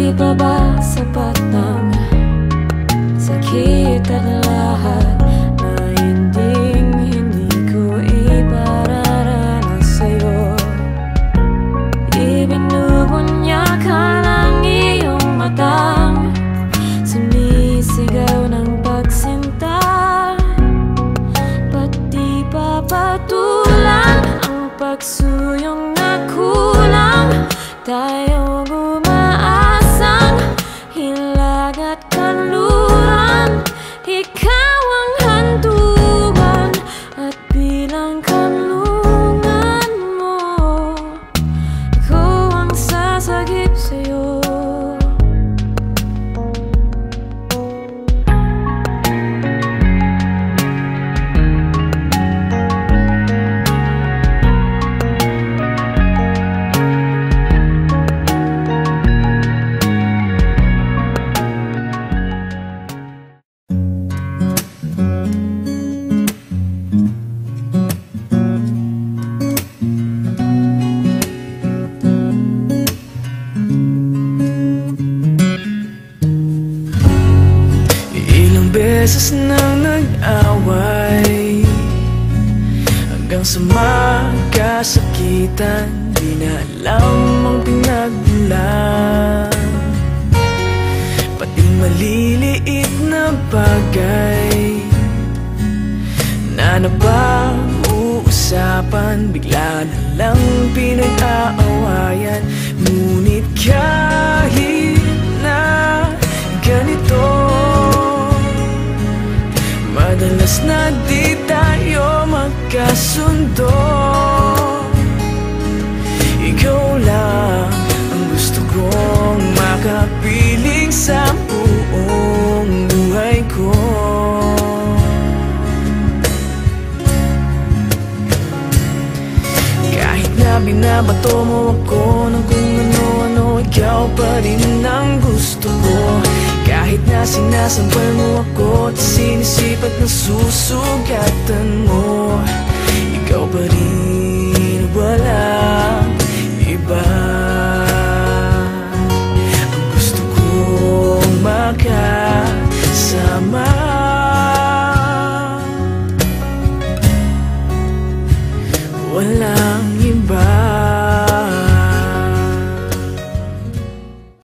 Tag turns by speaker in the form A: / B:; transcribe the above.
A: Di pa ba sapat ng sakit at lahat na hindi ko ipararanas sa'yo? Ibinubunya ka ng iyong matang, sumisigaw ng pagsinta. Ba't di papatulan ang pagsuyong na kulang? Tayong umaasang hilag at kanluran, ikaw ang hantungan at bilang kanlungan mo, ako ang sasagip sa'yo.
B: Beses nang nag-away hanggang sa magkasakitan, di na alam ang pinagmulan. Pati maliliit na bagay na napag-uusapan, bigla na lang pinag-aawayan. Ngunit kahit na ganito, madalas na di tayo magkasundo. Ikaw lang ang gusto kong makapiling sa buong buhay ko. Kahit na binabato mo ako ng kung ano-ano, ikaw pa rin ang gusto ko. Kahit na sinasampal mo ako at sinisipat na susugatan mo, ikaw pa rin, walang iba. Ang gusto kong makasama, walang